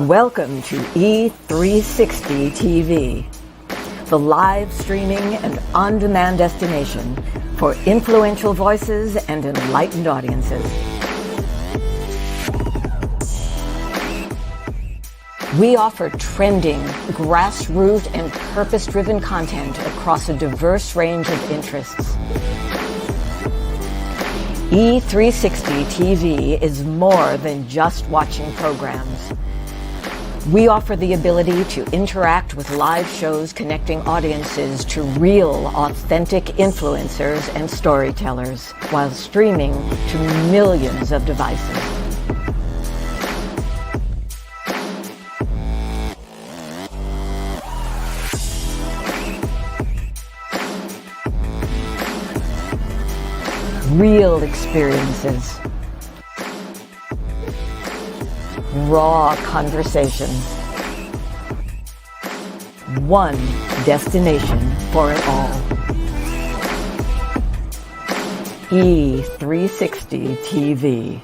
Welcome to E360 TV, the live streaming and on-demand destination for influential voices and enlightened audiences. We offer trending, grassroots, and purpose-driven content across a diverse range of interests. E360 TV is more than just watching programs. We offer the ability to interact with live shows connecting audiences to real, authentic influencers and storytellers while streaming to millions of devices. Real experiences. Raw conversations. One destination for it all. E360 TV.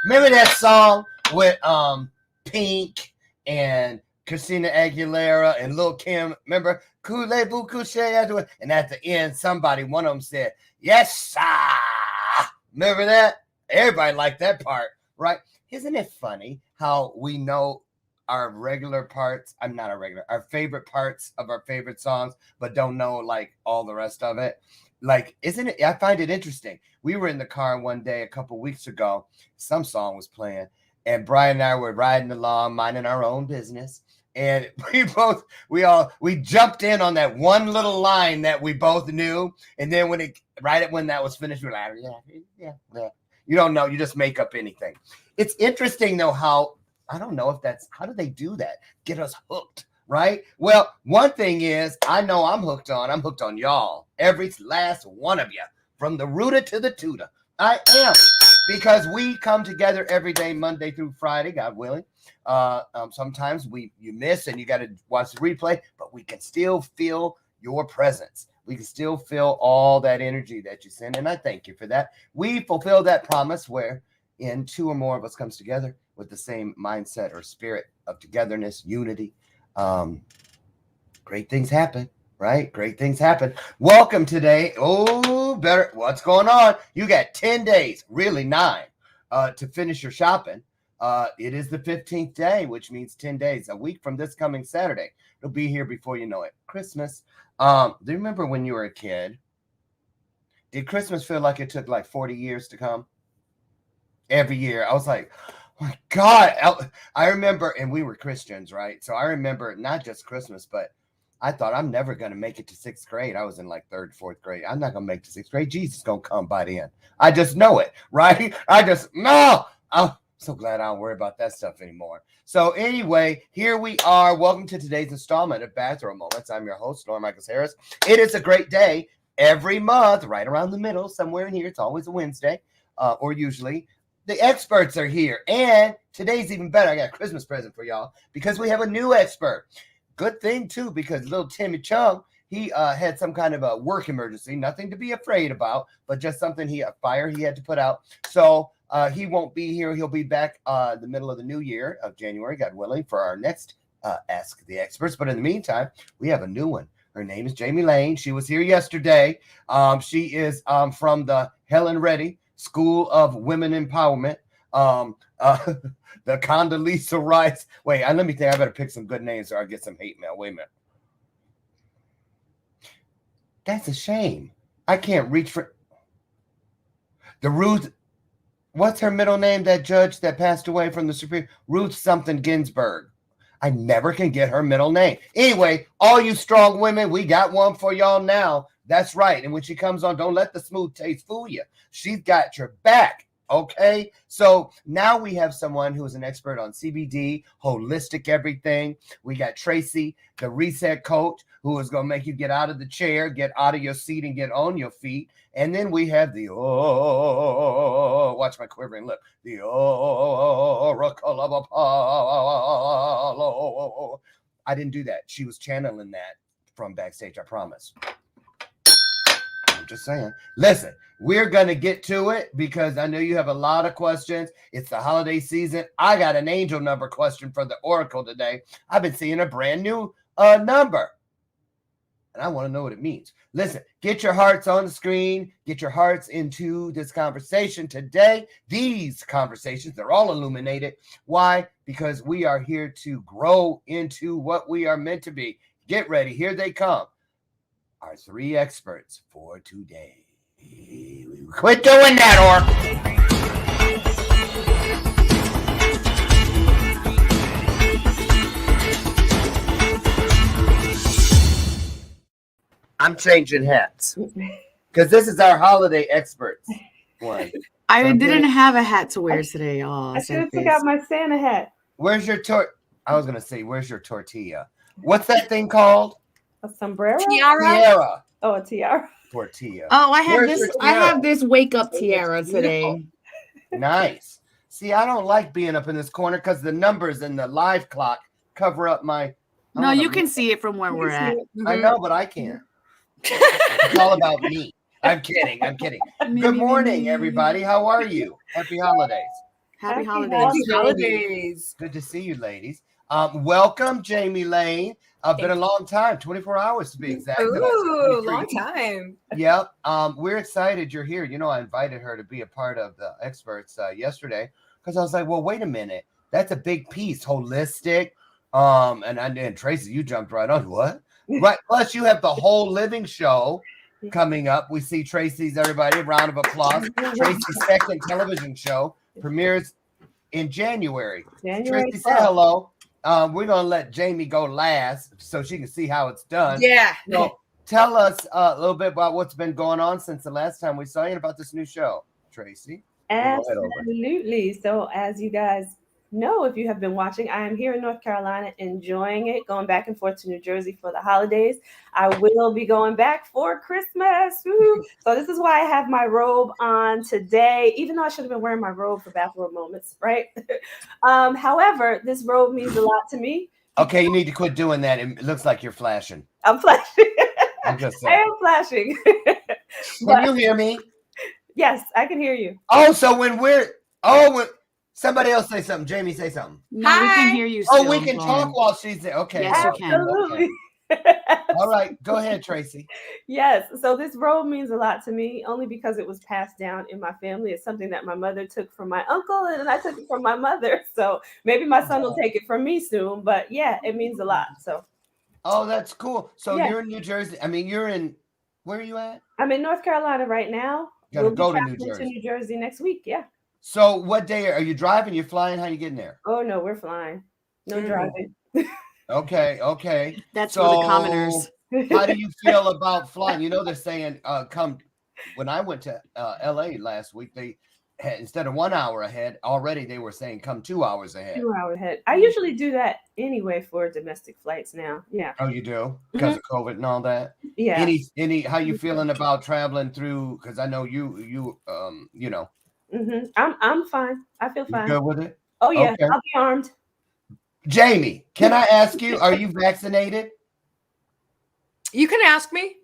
Remember that song with Pink and Christina Aguilera and Lil Kim? Remember? Voulez-vous coucher? And at the end, one of them said, "Yes, sir." Remember that? Everybody liked that part, right? Isn't it funny how we know our regular parts? Our favorite parts of our favorite songs, but don't know like all the rest of it. Like, isn't it? I find it interesting. We were in the car one day a couple weeks ago. Some song was playing, and Brian and I were riding along, minding our own business. And we jumped in on that one little line that we both knew. And then when that was finished, we're like, yeah. You don't know. You just make up anything. It's interesting though how, I don't know if how do they do that? Get us hooked. Right? Well, one thing is, I know I'm hooked on y'all. Every last one of you, from the rooter to the tutor. I am, because we come together every day, Monday through Friday, God willing. Sometimes you miss and you got to watch the replay, but we can still feel your presence. We can still feel all that energy that you send, and I thank you for that. We fulfill that promise where in two or more of us comes together with the same mindset or spirit of togetherness, unity. Great things happen, right? Great things happen. Welcome today. Oh, better. What's going on? You got 10 days, really 9, to finish your shopping. It is the 15th day, which means 10 days, a week from this coming Saturday. It'll be here before you know it. Christmas. Do you remember when you were a kid did Christmas feel like it took like 40 years to come? Every year. I was like, oh my God. I remember, and we were Christians, right? So I remember not just Christmas, but I thought I'm never going to make it to 6th grade. I was in like 3rd, 4th grade. I'm not going to make it to 6th grade. Jesus is going to come by the end. I just know it, right? No. I'm so glad I don't worry about that stuff anymore. So anyway, here we are. Welcome to today's installment of Bathrobe Moments. I'm your host, Norm Michaels Harris. It is a great day every month, right around the middle, somewhere in here. It's always a Wednesday, or usually. The experts are here, and today's even better. I got a Christmas present for y'all because we have a new expert. Good thing, too, because little Timmy Chung, he had some kind of a work emergency, nothing to be afraid about, but just something a fire he had to put out. So he won't be here. He'll be back the middle of the new year of January, God willing, for our next Ask the Experts. But in the meantime, we have a new one. Her name is Jamie Lane. She was here yesterday. She is from the Helen Reddy School of Women Empowerment. The Condoleezza Rice. Wait, let me think. I better pick some good names or I'll get some hate mail. Wait a minute. That's a shame. I can't reach for the Ruth. What's her middle name? That judge that passed away from the Supreme, Ruth something Ginsburg. I never can get her middle name. Anyway, all you strong women, we got one for y'all now. That's right. And when she comes on, don't let the smooth taste fool you. She's got your back. Okay. So now we have someone who is an expert on CBD, holistic everything. We got Tracy, the reset coach, who is going to make you get out of the chair, get out of your seat and get on your feet. And then we have the, watch my quivering lip, the Oracle of Apollo. I didn't do that. She was channeling that from backstage, I promise. I'm just saying. Listen, we're going to get to it because I know you have a lot of questions. It's the holiday season. I got an angel number question for the Oracle today. I've been seeing a brand new number, and I want to know what it means. Listen, get your hearts on the screen. Get your hearts into this conversation today. These conversations, they're all illuminated. Why? Because we are here to grow into what we are meant to be. Get ready. Here they come. Our 3 experts for today. Quit doing that, Orc. I'm changing hats because this is our holiday experts one. I didn't have a hat to wear today. Oh, I should have took out my Santa hat. Where's your I was gonna say, where's your tortilla? What's that thing called? A sombrero? Tiara. Oh, a tiara. Tortilla. Oh, I have this wake up tiara today. Nice. See, I don't like being up in this corner because the numbers and the live clock cover up my. No, you can see it from where we're at. I know, but I can't. It's all about me. I'm kidding. Good morning, everybody. How are you? Happy holidays. Happy holidays. Good to see you, ladies. Welcome, Jamie Lane. Been a long time, 24 hours to be exact. Ooh, long time. Yep. We're excited you're here. You know, I invited her to be a part of the experts yesterday because I was like, well, wait a minute. That's a big piece, holistic. And Tracy, you jumped right on. What? Right. Plus, you have the whole living show coming up. We see Tracy's, everybody, a round of applause. Tracy's second television show premieres in January. Tracy, say hello. We're going to let Jamie go last so she can see how it's done. Yeah. So tell us a little bit about what's been going on since the last time we saw you and about this new show, Tracy. Absolutely. So as you guys know, if you have been watching, I am here in North Carolina enjoying it, going back and forth to New Jersey for the holidays. I will be going back for Christmas. Woo. So this is why I have my robe on today, even though I should have been wearing my robe for Bathrobe Moments, right? However, this robe means a lot to me. Okay, you need to quit doing that. It looks like you're flashing. I'm flashing. I'm just saying. I am flashing. Can you hear me? Yes, I can hear you. Oh, so when somebody else say something. Jamie, say something. No, we can hear you. Still, we can talk while she's there. Okay. Yes, you can. Absolutely. Okay. All right. Go ahead, Tracy. Yes. So this robe means a lot to me only because it was passed down in my family. It's something that my mother took from my uncle and I took it from my mother. So maybe my son will take it from me soon. But yeah, it means a lot. So. Oh, that's cool. So you're in New Jersey. I mean, Where are you at? I'm in North Carolina right now. Gotta We'll be go to New traveling Jersey. to New Jersey next week. Yeah. So what day are you driving? You're flying? How you getting there? Oh no, we're flying. No driving. Okay. That's so, for the commoners. How do you feel about flying? You know, they're saying come. When I went to LA last week, they had, instead of 1 hour ahead, already they were saying come 2 hours ahead. 2 hours ahead. I usually do that anyway for domestic flights now. Yeah. Oh, you do? Because of COVID and all that? Yeah. Any how you feeling about traveling through? Because I know you know. I'm fine. I feel You fine. good with it? Oh yeah, Okay. I'll be armed. Jamie, can I ask you, are you vaccinated? You can ask me.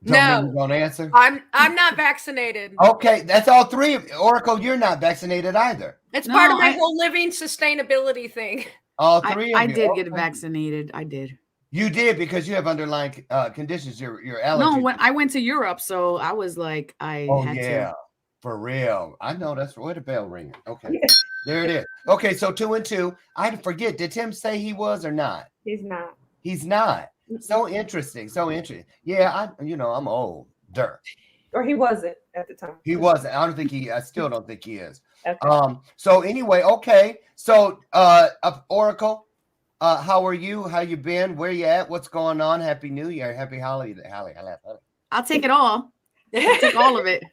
Don't mean you don't answer. I'm not vaccinated. Okay, that's all three of you. Oracle, you're not vaccinated either. It's No, part of my I- whole living sustainability thing. All three of I you. did get Okay. vaccinated. I did. You did because you have underlying conditions. You're No, allergic. when I went to Europe, so I was like, I Oh had yeah, to. for real. I know that's where the bell ringing. Okay, there it is. Okay, so 2 and 2. I forget. Did Tim say he was or not? He's not. He's not. So interesting. So interesting. Yeah, I'm old. Or he wasn't at the time. He wasn't. I still don't think he is. Okay. So anyway, okay. So Oracle, how are you? How you been? Where you at? What's going on? Happy New Year. Happy holiday. I'll take it all. I'll take all of it.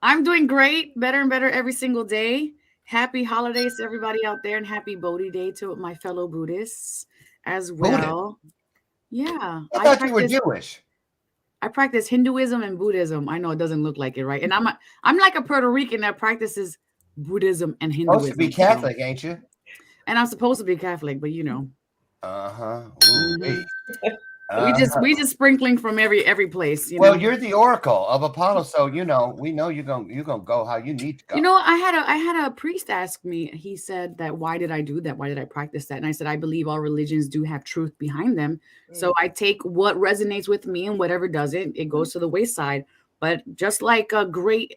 I'm doing great, better and better every single day. Happy holidays to everybody out there, and happy Bodhi Day to my fellow Buddhists as well. Yeah. I thought you were Jewish. I practice Hinduism and Buddhism. I know it doesn't look like it, right? And I'm like a Puerto Rican that practices Buddhism and Hinduism. Supposed to be Catholic, ain't you? And I'm supposed to be Catholic, but you know. We just sprinkling from every place. You know? You're the Oracle of Apollo, so we know you're gonna go how you need to go. You know, I had a priest ask me. He said that why did I do that? Why did I practice that? And I said I believe all religions do have truth behind them. So I take what resonates with me, and whatever doesn't, it goes to the wayside. But just like a great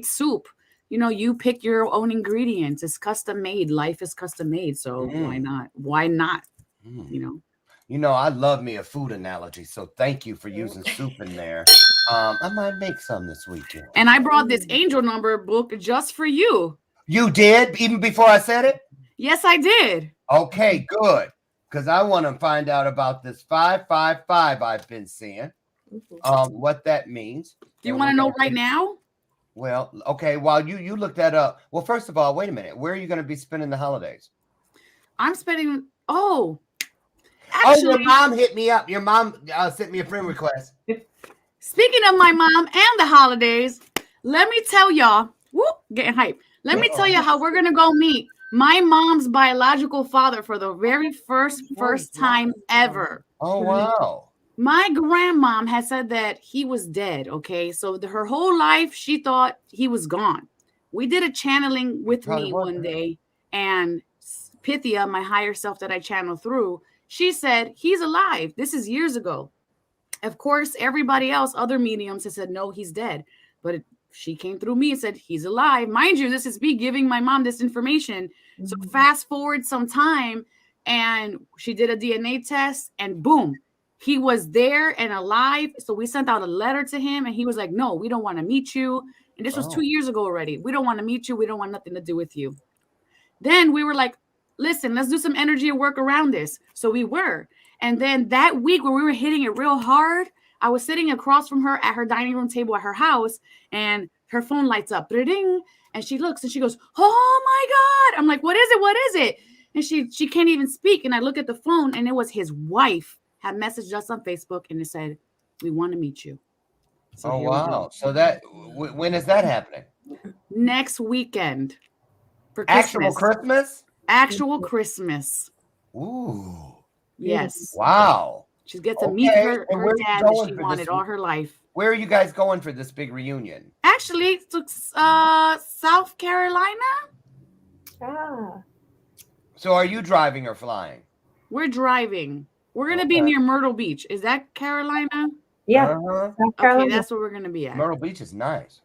soup, you know, you pick your own ingredients. It's custom made. Life is custom made. So why not? Why not? You know. You know, I love me a food analogy, so thank you for using soup in there. I might make some this weekend. And I brought this angel number book just for you. You did, even before I said it? Yes, I did. Okay, good. Because I want to find out about this 555 I've been seeing. What that means. Do you want to know right now? Well, okay, while you look that up. Well, first of all, wait a minute. Where are you going to be spending the holidays? I'm spending actually, your mom hit me up. Your mom sent me a friend request. Speaking of my mom and the holidays, let me tell y'all, getting hype. Let me tell you how we're gonna go meet my mom's biological father for the very first time ever. Oh wow. My grandmom had said that he was dead. Okay, so her whole life she thought he was gone. We did a channeling with me one day, and Pythia, my higher self that I channel through, she said he's alive. This is years ago. Of course, everybody else, other mediums, have said no, he's dead. But she came through me and said he's alive. Mind you, this is me giving my mom this information. So fast forward some time, and she did a DNA test, and boom, he was there and alive. So we sent out a letter to him, and he was like, "No, we don't want to meet you." And this was 2 years ago already. We don't want to meet you. We don't want nothing to do with you. Then we were like, listen, let's do some energy and work around this. So we were. And then that week when we were hitting it real hard, I was sitting across from her at her dining room table at her house, and her phone lights up. Ding, and she looks and she goes, "Oh my God." I'm like, "What is it? What is it?" And she can't even speak. And I look at the phone, and it was his wife had messaged us on Facebook, and it said, "We want to meet you." So oh wow. So that when is that happening? Next weekend. For Christmas. Actual Christmas? Actual Christmas. Ooh. Yes. Wow. She gets to meet her dad that she wanted all her life. Where are you guys going for this big reunion? Actually, to South Carolina. So are you driving or flying? We're driving. We're going to be near Myrtle Beach. Is that Carolina? Yeah. South Carolina. Okay, that's where we're going to be at. Myrtle Beach is nice.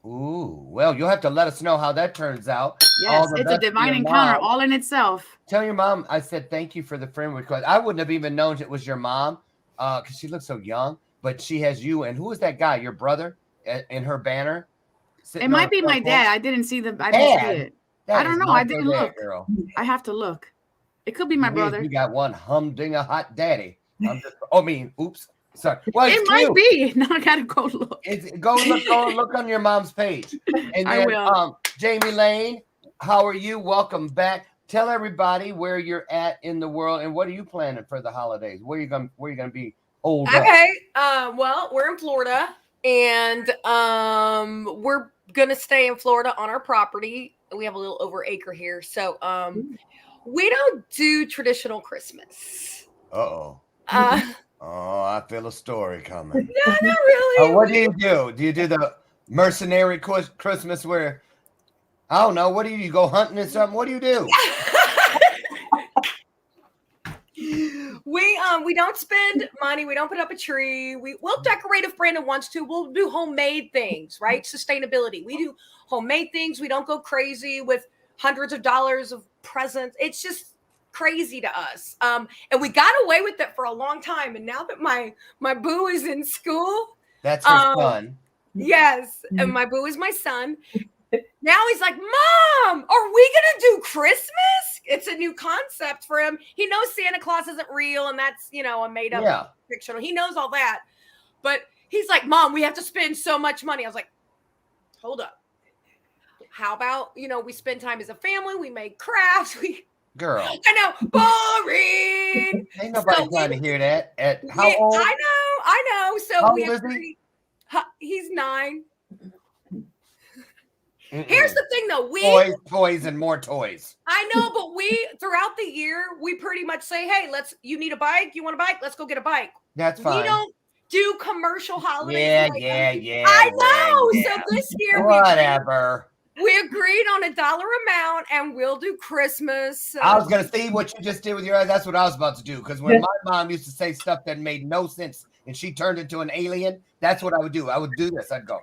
Ooh, well, you'll have to let us know how that turns out. Yes, it's a divine encounter all in itself. Tell your mom I said thank you for the friend request. I wouldn't have even known it was your mom because she looks so young. but she has you. And who is that guy? Your brother in her banner? It might be my dad. I didn't see I didn't see it. I don't know. I didn't look. Girl. I have to look. It could be my brother. You got one humdinger hot daddy. Oops. Sorry. Well, it might be. Now I gotta go look. Go look on your mom's page. And then, I will. Jamie Lane, how are you? Welcome back. Tell everybody where you're at in the world and what are you planning for the holidays? Where you gonna be old? Okay. Well, we're in Florida, and we're gonna stay in Florida on our property. We have a little over acre here, so we don't do traditional Christmas. Oh, I feel a story coming. No, not really. What do you do? Do you do the mercenary Christmas where, I don't know, what do you go hunting or something? What do you do? We don't spend money. We don't put up a tree. We'll decorate if Brandon wants to. We'll do homemade things, right? Sustainability. We do homemade things. We don't go crazy with hundreds of dollars of presents. It's just crazy to us. And we got away with it for a long time. And now that my boo is in school, that's her son. Yes, and my boo is my son. Now he's like, Mom, are we gonna do Christmas? It's a new concept for him. He knows Santa Claus isn't real, and that's a made up fictional. He knows all that, but he's like, Mom, we have to spend so much money. I was like, hold up. How about we spend time as a family? We make crafts. Girl, I know, boring. Ain't nobody trying to hear that. At how old? I know. So how old is he? He's 9. Here's the thing, though. Toys, and more toys. I know, but throughout the year, we pretty much say, hey, you need a bike? You want a bike? Let's go get a bike. That's fine. We don't do commercial holidays. Yeah. I know. So this year, whatever. We agreed on $1 amount, and we'll do Christmas. So. I was going to see what you just did with your eyes. That's what I was about to do. Because when my mom used to say stuff that made no sense, and she turned into an alien, that's what I would do. I would do this. I'd go.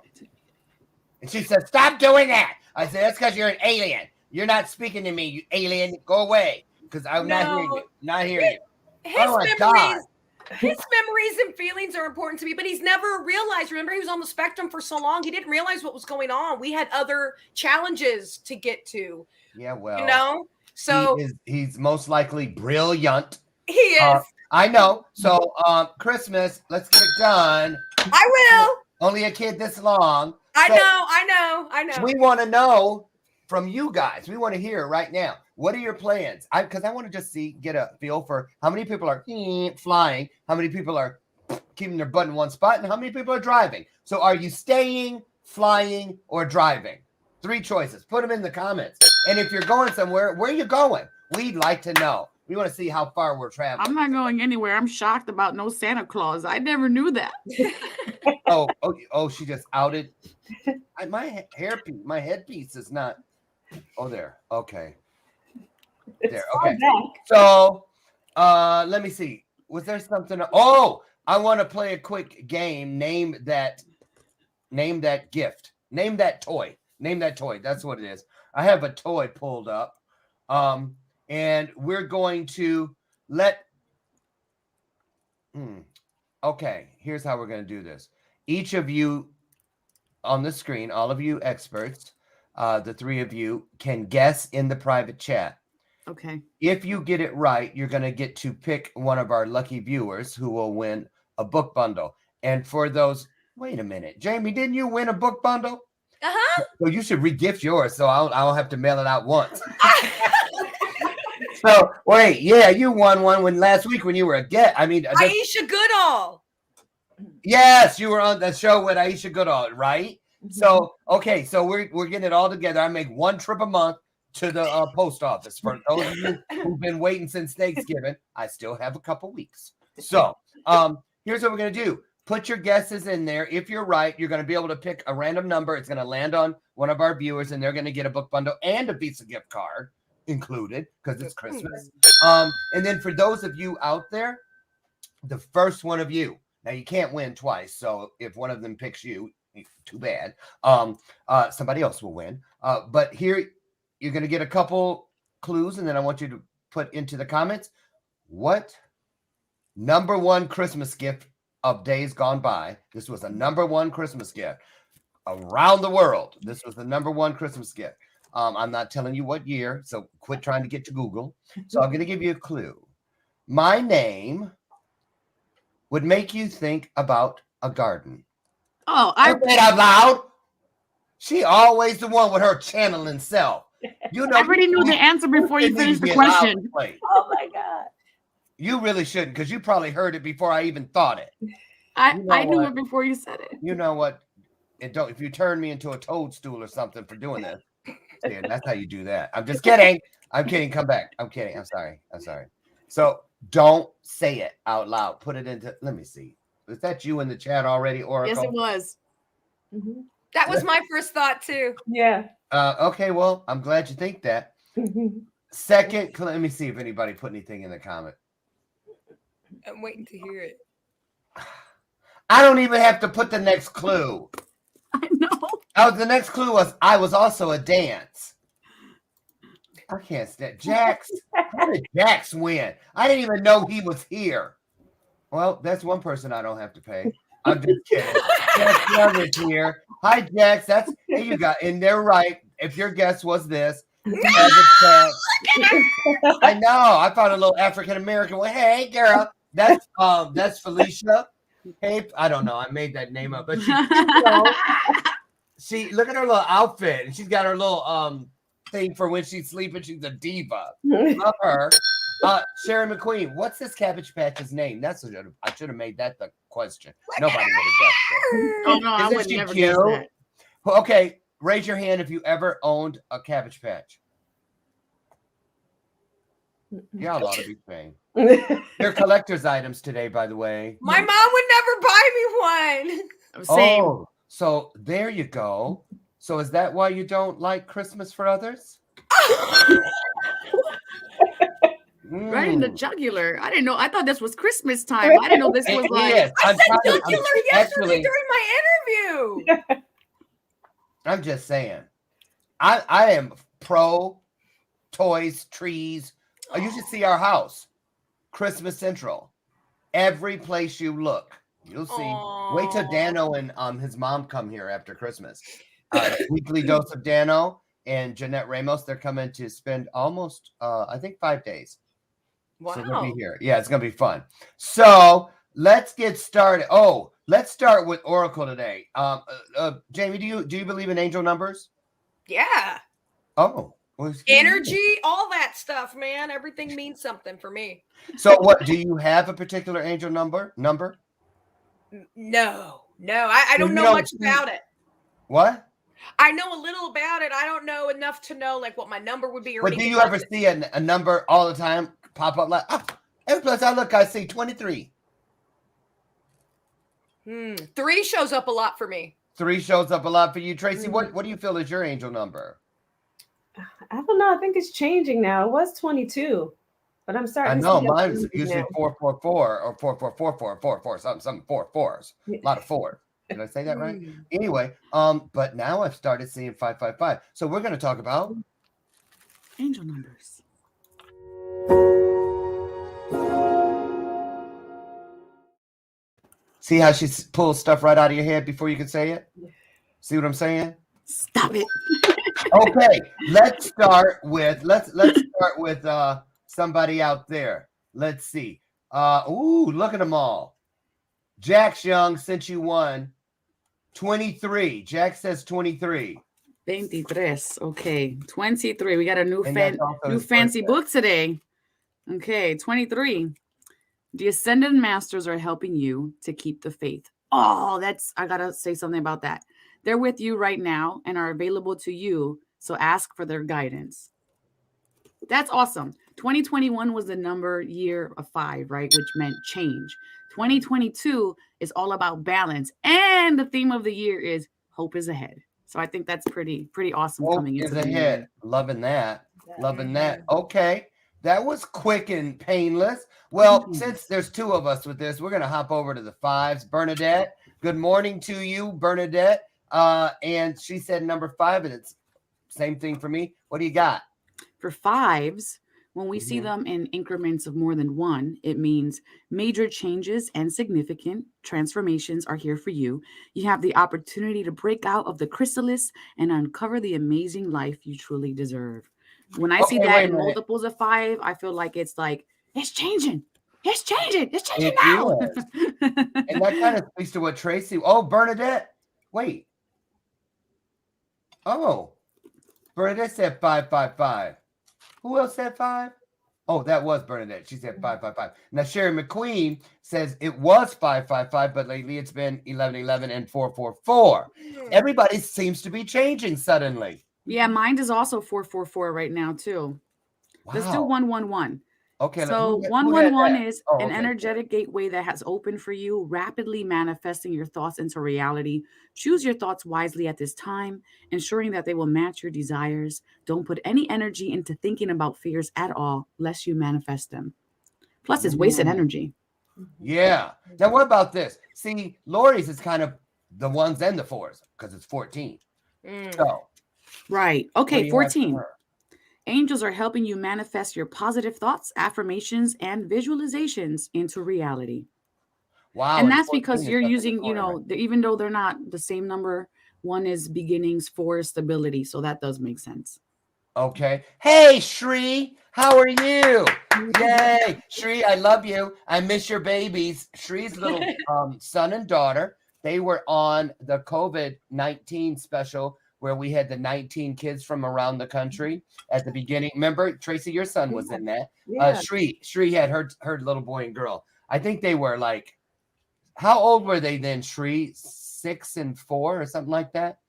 And she said, stop doing that. I said, that's because you're an alien. You're not speaking to me, you alien. Go away. Because I'm not hearing you. Not hearing you. His memories and feelings are important to me, but he's never realized. Remember, he was on the spectrum for so long. He didn't realize what was going on. We had other challenges to get to. Yeah, well. So he's most likely brilliant. He is. I know. So Christmas, let's get it done. I will. Only a kid this long. I know. We want to know from you guys. We want to hear right now. What are your plans? Because I want to just get a feel for how many people are flying, how many people are keeping their butt in one spot, and how many people are driving. So are you staying, flying, or driving? 3 choices. Put them in the comments. And if you're going somewhere, where are you going? We'd like to know. We want to see how far we're traveling. I'm not going anywhere. I'm shocked about no Santa Claus. I never knew that. Oh, she just outed. My headpiece is not. Oh, there. Okay. There. Okay. So, let me see. Was there something? Oh, I want to play a quick game. Name that gift. Name that toy. That's what it is. I have a toy pulled up. And we're going to okay, here's how we're going to do this. Each of you on the screen, all of you experts, the 3 of you can guess in the private chat. Okay. If you get it right, you're going to get to pick one of our lucky viewers who will win a book bundle. And for those, wait a minute, Jamie, didn't you win a book bundle? Uh-huh. So you should re-gift yours so I don't have to mail it out once. So wait, you won one when last week when you were a guest. Aisha Goodall. Yes, you were on the show with Aisha Goodall, right? Mm-hmm. So okay, so we're getting it all together. I make 1 trip a month to the post office. For those of you who've been waiting since Thanksgiving, I still have a couple weeks. So here's what we're gonna do. Put your guesses in there. If you're right, you're gonna be able to pick a random number. It's gonna land on one of our viewers, and they're gonna get a book bundle and a Visa gift card included because it's Christmas. And then for those of you out there, the first one of you, now you can't win twice, so if one of them picks you, too bad. Somebody else will win. But here you're going to get a couple clues, and then I want you to put into the comments what number 1 Christmas gift of days gone by, this was the number one Christmas gift around the world. This was the number one Christmas gift. I'm not telling you what year, so quit trying to get to Google. So I'm going to give you a clue. My name would make you think about a garden. Oh, I say it out loud. She always the one with her channeling self. You know, I already knew the answer before you finished the question. Oh my God. You really shouldn't, because you probably heard it before I even thought it. I knew it before you said it. You know what? If you turn me into a toadstool or something for doing this, yeah, that's how you do that. I'm just kidding. I'm kidding. Come back. I'm kidding. I'm sorry. So don't say it out loud. Put it into. Let me see. Was that you in the chat already, Oracle? Yes, it was. Mm-hmm. That was my first thought too. Yeah. Okay. Well, I'm glad you think that. Second, let me see if anybody put anything in the comment. I'm waiting to hear it. I don't even have to put the next clue. I know. The next clue was I was also a dance. I can't stand Jax. How did Jax win? I didn't even know he was here. Well, that's one person I don't have to pay. I'm just kidding. Jax Young is here. Hi, Jax. There you go. And they're right. If your guess was this, I know. I found a little African American one. Hey, girl. That's Felicia. Hey, I don't know. I made that name up, but she look at her little outfit, and she's got her little thing for when she's sleeping. She's a diva. Love her. Sharon McQueen, what's this Cabbage Patch's name? I should have made that the question. Nobody would have guessed it. Oh no, I Isn't would she never cute? guess that. Okay, raise your hand if you ever owned a Cabbage Patch. Y'all ought to be paying. They're collector's items today, by the way. My mom would never buy me one. Same. Oh, so there you go. So is that why you don't like Christmas for others? Right in the jugular. I didn't know. I thought this was Christmas time. I didn't know this was like. Yes, I said jugular yesterday during my interview. I'm just saying. I am pro toys, trees. You should see our house. Christmas Central. Every place you look, you'll see. Aww. Wait till Dano and his mom come here after Christmas. Weekly Dose of Dano and Jeanette Ramos, they're coming to spend almost, I think, 5 days. Wow. So they'll be here. Yeah, it's going to be fun. So let's get started. Oh, let's start with Oracle today. Jamie, do you believe in angel numbers? Yeah. Oh. Energy, all that stuff, man. Everything means something for me. So what, do you have a particular angel number? No. I don't know much about it. What? I know a little about it. I don't know enough to know like what my number would be. But do you ever see a number all the time pop up like, every place I look, I see 23. 3 shows up a lot for me. 3 shows up a lot for you, Tracy. What do you feel is your angel number? I don't know. I think it's changing now. It was 22, but I'm starting. I know mine's usually 444 or 444444 something 4 4s. A lot of 4s. Did I say that right? Anyway, but now I've started seeing 555. So we're going to talk about angel numbers. See how she pulls stuff right out of your head before you can say it? See what I'm saying? Stop it. Okay, let's start with somebody out there. Let's see. Look at them all. Jax Young sent you one. 23. Jack says 23. 23. Okay. 23. We got a new fancy book today. Okay. 23. The Ascended Masters are helping you to keep the faith. Oh, I got to say something about that. They're with you right now and are available to you. So ask for their guidance. That's awesome. 2021 was the year of 5, right? Which meant change. 2022 is all about balance. And the theme of the year is hope is ahead. So I think that's pretty awesome coming into the year. Loving that. Loving that. Okay. That was quick and painless. Well, since there's 2 of us with this, we're going to hop over to the 5s. Bernadette, good morning to you, Bernadette. And she said number 5, and it's same thing for me. What do you got? For 5s, When we see them in increments of more than one, it means major changes and significant transformations are here for you. You have the opportunity to break out of the chrysalis and uncover the amazing life you truly deserve. When I see Okay, that wait a in minute. multiples of 5, I feel like it's changing. It's changing. It's changing It now. is. And that kind of speaks to what Tracy. Oh, Bernadette. Wait. Oh, Bernadette said 555. Who else said 5? Oh, that was Bernadette. She said 555. Now Sherry McQueen says it was 555, but lately it's been 1111 and 444. Everybody seems to be changing suddenly. Yeah, mine is also 444 right now too. Let's do Wow. 111. Okay. So who had 111 that? is Oh, an okay. energetic gateway that has opened for you, rapidly manifesting your thoughts into reality. Choose your thoughts wisely at this time, ensuring that they will match your desires. Don't put any energy into thinking about fears at all, lest you manifest them. Plus, it's wasted energy. Yeah. Now, what about this? See, Lori's is kind of the ones and the 4s because it's 14. So, Right. what Okay, do you have for 14. her? Angels are helping you manifest your positive thoughts, affirmations, and visualizations into reality. Wow. And that's 14 because is you're up in the using, corner, right? even though they're not the same number, one is beginnings, 4 is stability. So that does make sense. Okay. Hey, Shri, how are you? Yay, Shri, I love you. I miss your babies. Shri's little son and daughter, they were on the COVID-19 special where we had the 19 kids from around the country at the beginning. Remember, Tracy, your son was in that. Yeah. Shri had her little boy and girl. I think they were like, how old were they then, Shri? 6 and 4 or something like that?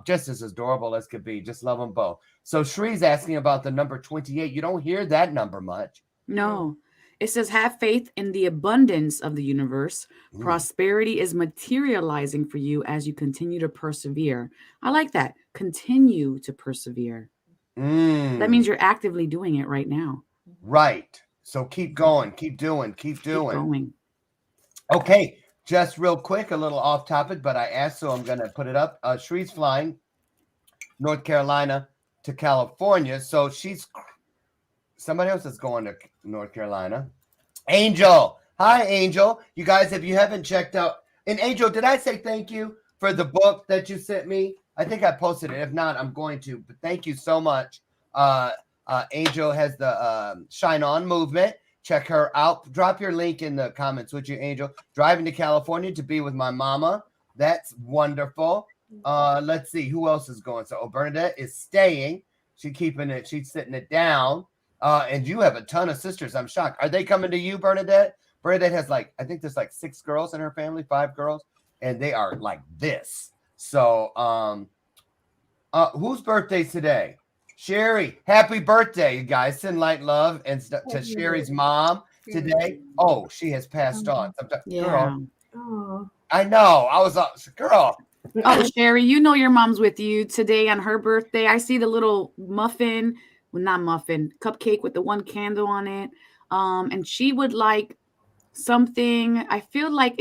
Just as adorable as could be. Just love them both. So Shri's asking about the number 28. You don't hear that number much. No. It says, have faith in the abundance of the universe. Prosperity is materializing for you as you continue to persevere. I like that. Continue to persevere. That means you're actively doing it right now. Right. So keep going. Keep doing. Keep going. Okay. Just real quick, a little off topic, but I asked, so I'm going to put it up. Shri's flying North Carolina to California. So somebody else is going to North Carolina. Angel. Hi, Angel. You guys, if you haven't checked out, and Angel, did I say thank you for the book that you sent me? I think I posted it. If not, I'm going to. But thank you so much. Angel has the Shine On movement. Check her out. Drop your link in the comments, would you, Angel? Driving to California to be with my mama. That's wonderful. Let's see who else is going. So Bernadette is staying. She's keeping it. She's sitting it down. And you have a ton of sisters. I'm shocked. Are they coming to you, Bernadette? Bernadette has I think there's 6 girls in her family, 5 girls, and they are like this. So, whose birthday's today? Sherry, happy birthday, you guys. Send light love and to Sherry's mom today. Oh, she has passed on. Yeah. Girl. Oh. I know. I was girl. Oh, Sherry, your mom's with you today on her birthday. I see the little muffin. Well, not muffin, cupcake with the one candle on it. And she would like something. I feel like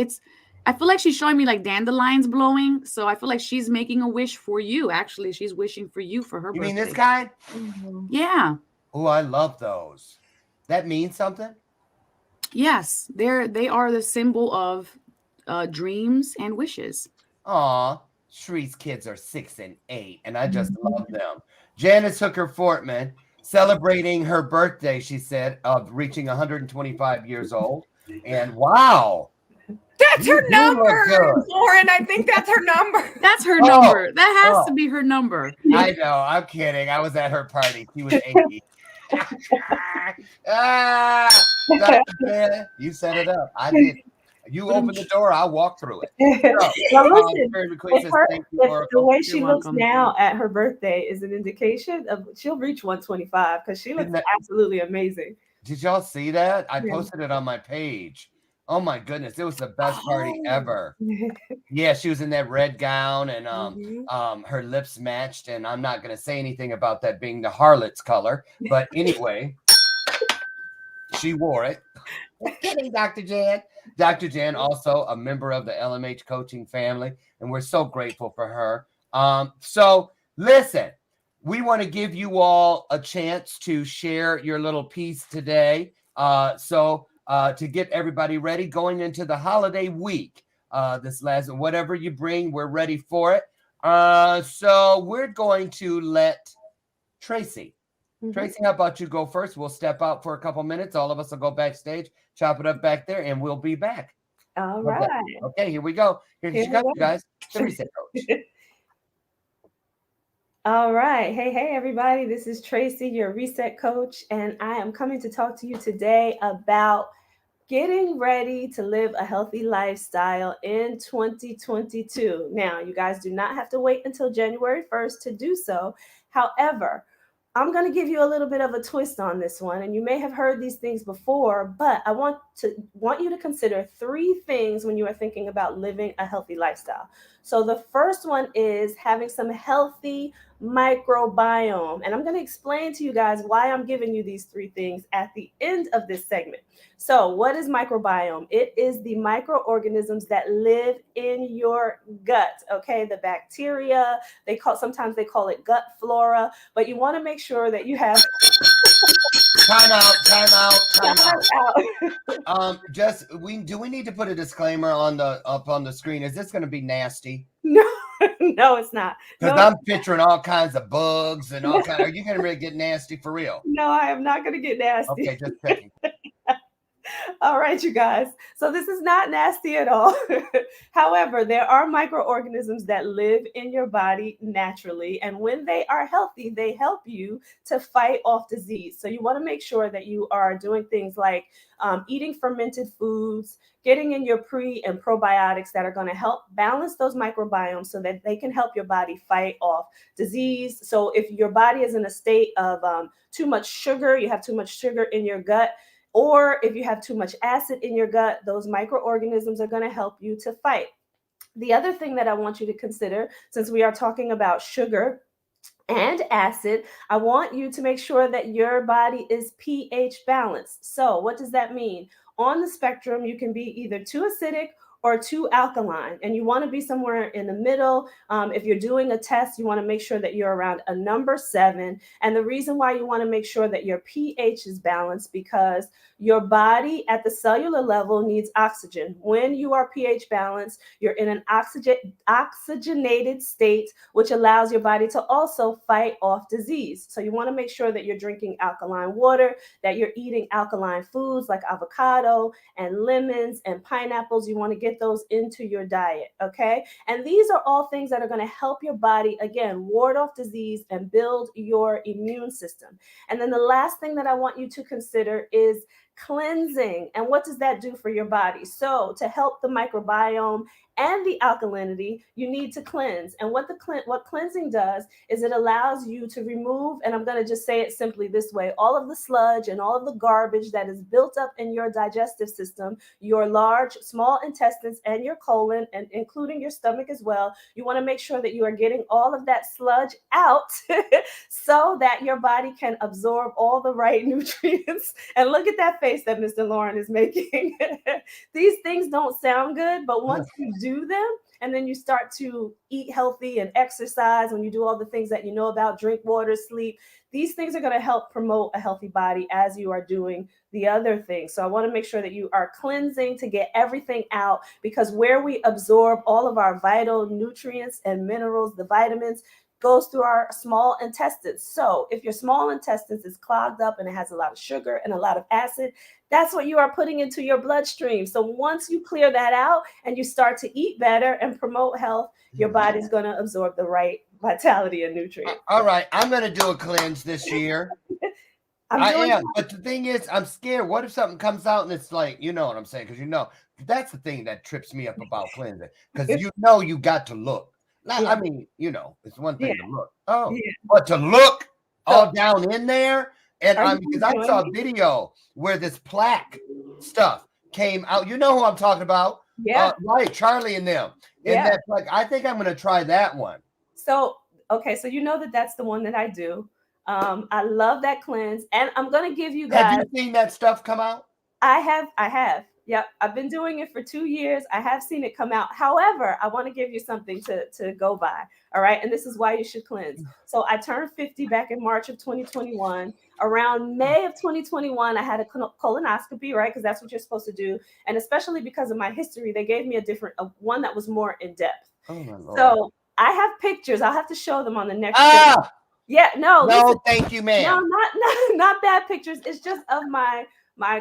she's showing me like dandelions blowing. So I feel like she's making a wish for you. Actually, she's wishing for you for her birthday. You mean this kind? Yeah. Oh, I love those. That means something? Yes. They are the symbol of dreams and wishes. Aw, Shree's kids are 6 and 8, and I just love them. Janice Hooker Fortman celebrating her birthday, she said, of reaching 125 years old. And wow. That's her number, Lauren. I think that's her number. That's her number. That has to be her number. I know. I'm kidding. I was at her party. She was 80. You set it up. I did. You open the door, I'll walk through it. The way she looks now at her birthday is an indication of she'll reach 125 because she looks absolutely amazing. Did y'all see that? I posted it on my page. Oh my goodness, it was the best party ever. Yeah, she was in that red gown and her lips matched, and I'm not gonna say anything about that being the harlot's color, but anyway, she wore it. Kidding, Dr. Jan. Dr. Jan, also a member of the LMH coaching family, and we're so grateful for her. So listen, we want to give you all a chance to share your little piece today. So to get everybody ready going into the holiday week, this last, whatever you bring, we're ready for it. So we're going to let Tracy. Tracy, how about you go first? We'll step out for a couple minutes. All of us will go backstage, chop it up back there, and we'll be back. All right. Okay, here we go. Here she comes, guys. The Reset Coach. All right. Hey, everybody. This is Tracy, your Reset Coach, and I am coming to talk to you today about getting ready to live a healthy lifestyle in 2022. Now, you guys do not have to wait until January 1st to do so. However, I'm going to give you a little bit of a twist on this one, and you may have heard these things before, but I want you to consider 3 things when you are thinking about living a healthy lifestyle. So the first one is having some healthy microbiome, and I'm going to explain to you guys why I'm giving you these 3 things at the end of this segment. So what is microbiome? It is the microorganisms that live in your gut, okay? The bacteria, sometimes they call it gut flora, but you want to make sure that you have Time out. Do we need to put a disclaimer up on the screen? Is this going to be nasty? No, it's not. Because I'm picturing all kinds of bugs and all kinds. Are you going to really get nasty for real? No, I am not going to get nasty. Okay, just checking. All right, you guys. So this is not nasty at all. However, there are microorganisms that live in your body naturally. And when they are healthy, they help you to fight off disease. So you want to make sure that you are doing things like eating fermented foods, getting in your pre and probiotics that are going to help balance those microbiomes so that they can help your body fight off disease. So if your body is in a state of too much sugar, you have too much sugar in your gut, or if you have too much acid in your gut, those microorganisms are going to help you to fight. The other thing that I want you to consider, since we are talking about sugar and acid, I want you to make sure that your body is pH balanced. So what does that mean? On the spectrum, you can be either too acidic or too alkaline, and you want to be somewhere in the middle. If you're doing a test, you want to make sure that you're around a number 7. And the reason why you want to make sure that your pH is balanced, because your body at the cellular level needs oxygen. When you are pH balanced, you're in an oxygenated state, which allows your body to also fight off disease. So you want to make sure that you're drinking alkaline water, that you're eating alkaline foods like avocado and lemons and pineapples. You want to get those into your diet, okay? And these are all things that are going to help your body, again, ward off disease and build your immune system. And then the last thing that I want you to consider is cleansing. And what does that do for your body? So to help the microbiome and the alkalinity, you need to cleanse. And what cleansing does is it allows you to remove, and I'm going to just say it simply this way, all of the sludge and all of the garbage that is built up in your digestive system, your large, small intestines, and your colon, and including your stomach as well. You want to make sure that you are getting all of that sludge out so that your body can absorb all the right nutrients. And look at that face that Mr. Lauren is making. These things don't sound good, but once you do them, and then you start to eat healthy and exercise, when you do all the things that you know about, drink water, sleep, these things are going to help promote a healthy body as you are doing the other things. So I want to make sure that you are cleansing to get everything out, because where we absorb all of our vital nutrients and minerals, the vitamins, goes through our small intestines. So if your small intestines is clogged up and it has a lot of sugar and a lot of acid, that's what you are putting into your bloodstream. So once you clear that out and you start to eat better and promote health, your body's going to absorb the right vitality and nutrients. All right, I'm going to do a cleanse this year. I am, but the thing is, I'm scared. What if something comes out and it's like, you know what I'm saying? Because that's the thing that trips me up about cleansing. Because you got to look. I mean, it's one thing to look. But to look all down in there, and because I saw a video where this plaque stuff came out. You know who I'm talking about? Yeah, right, Charlie and them. And that's like, I think I'm going to try that one. So so you know that's the one that I do. I love that cleanse, and I'm going to give you guys. Have you seen that stuff come out? I have. Yep, I've been doing it for 2 years. I have seen it come out. However, I want to give you something to go by. All right. And this is why you should cleanse. So I turned 50 back in March of 2021. Around May of 2021, I had a colonoscopy, right? Because that's what you're supposed to do. And especially because of my history, they gave me one that was more in depth. Oh, my Lord. So I have pictures. I'll have to show them on the next Ah! show. Yeah, no, listen, thank you, ma'am. No, not bad pictures. It's just of my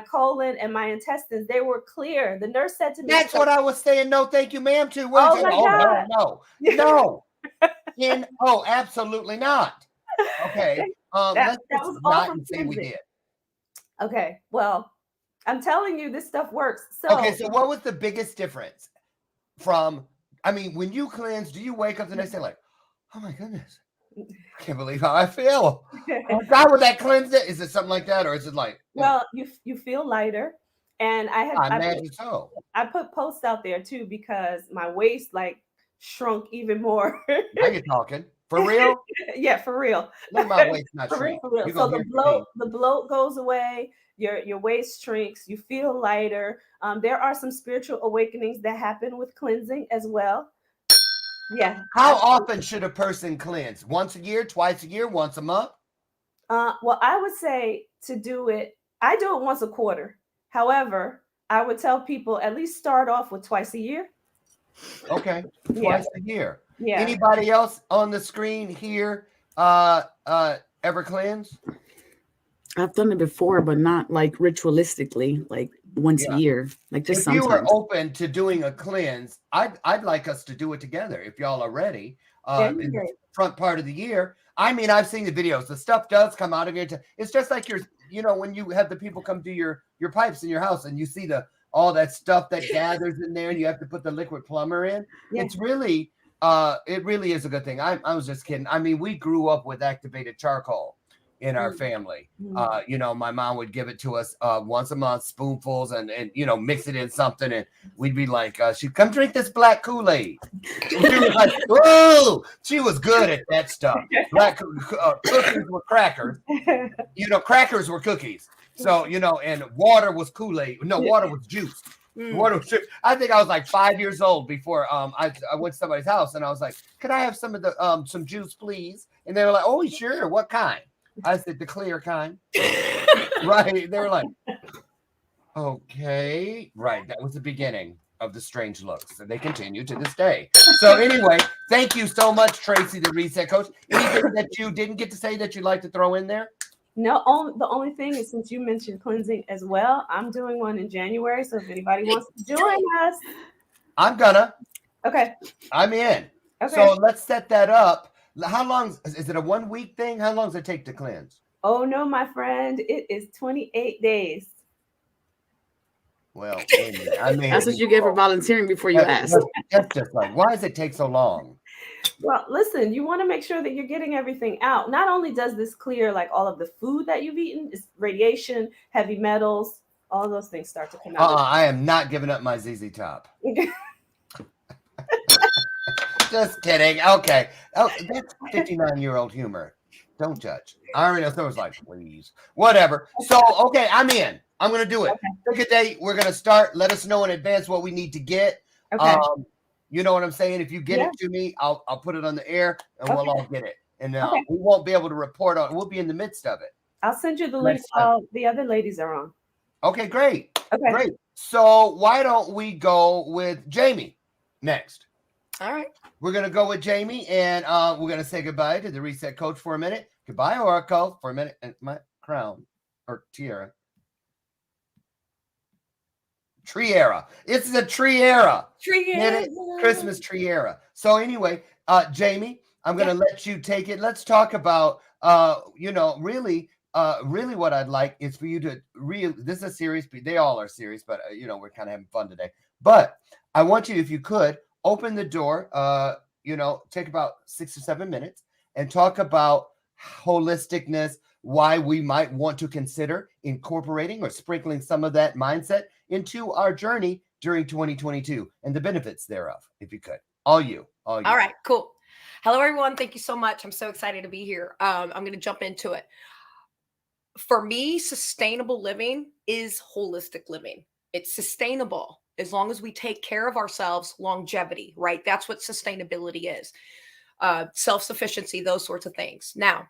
colon and my intestines. They were clear. The nurse said to me, That's what I was saying. No, thank you, ma'am. To Oh my God. no. Absolutely not. Okay. That Let's was all not from say we cleansing. did. Okay, well, I'm telling you, this stuff works. So what was the biggest difference from? I mean, when you cleanse, do you wake up the next day like, oh my goodness, I can't believe how I feel? Oh God, would that cleanse it? Is it something like that, or is it like? Well, you feel lighter, and I imagine so. I put posts out there too because my waist like shrunk even more. Now you're talking for real. Yeah, for real. Look, my waist not For shrink. real. So the bloat goes away. Your waist shrinks. You feel lighter. There are some spiritual awakenings that happen with cleansing as well. Yeah. How often should a person cleanse? Once a year, twice a year, once a month? Well, I would say to do it. I do it once a quarter. However, I would tell people at least start off with twice a year. Okay, twice a year. Yeah. Anybody else on the screen here ever cleanse? I've done it before, but not like ritualistically, like once a year, like just sometimes. If you are open to doing a cleanse, I'd like us to do it together if y'all are ready. In the front part of the year. I mean, I've seen the videos. The stuff does come out of your. It's just like when you have the people come do your pipes in your house and you see all that stuff that gathers in there and you have to put the liquid plumber in. Yeah. It's really, it really is a good thing. I was just kidding. I mean, we grew up with activated charcoal in our family. My mom would give it to us once a month, spoonfuls, and mix it in something, and we'd be like, she'd come drink this black Kool-Aid. And we were like, whoa, she was good at that stuff. Black cookies were crackers. Crackers were cookies. So, and water was Kool-Aid. No, water was juice. Water was juice. I think I was like 5 years old before I went to somebody's house, and I was like, could I have some of the some juice, please? And they were like, oh, sure. What kind? I said the clear kind. Right. They were like, okay. Right. That was the beginning of the strange looks. And they continue to this day. So anyway, thank you so much, Tracy, the reset coach. Anything that you didn't get to say that you'd like to throw in there? No, the only thing is, since you mentioned cleansing as well, I'm doing one in January. So if anybody wants to join us. I'm gonna. Okay. I'm in. Okay. So let's set that up. How long is it? A 1 week thing? How long does it take to cleanse? Oh no, my friend, it is 28 days. Well, I mean, that's what you get for volunteering before you asked. That's just like, why does it take so long? Well, listen, you want to make sure that you're getting everything out. Not only does this clear like all of the food that you've eaten, it's radiation, heavy metals, all of those things start to come out. I am not giving up my ZZ Top. Just kidding. Okay. Oh, that's 59-year-old humor. Don't judge. I already know someone's like, please. Whatever. So, okay, I'm in. I'm going to do it. Okay. Pick a date. We're going to start. Let us know in advance what we need to get. Okay. You know what I'm saying? If you get it to me, I'll put it on the air and we'll all get it. And we won't be able to report on it. We'll be in the midst of it. I'll send you the link while the other ladies are on. Okay, great. Okay. Great. So why don't we go with Jamie next? All right. We're going to go with Jamie, and we're going to say goodbye to the reset coach for a minute. Goodbye, Oracle, for a minute. And my crown, or tiara. Triera. It's the Triera. Triera. Christmas Triera. So anyway, Jamie, I'm going to let you take it. Let's talk about, really what I'd like is for you to this is a series. They all are serious, but, we're kind of having fun today. But I want you, if you could, open the door, take about 6 or 7 minutes and talk about holisticness, why we might want to consider incorporating or sprinkling some of that mindset into our journey during 2022 and the benefits thereof, if you could. All you. All right, cool. Hello, everyone. Thank you so much. I'm so excited to be here. I'm going to jump into it. For me, sustainable living is holistic living. It's sustainable as long as we take care of ourselves. Longevity, right? That's what sustainability is. Self-sufficiency, those sorts of things. Now,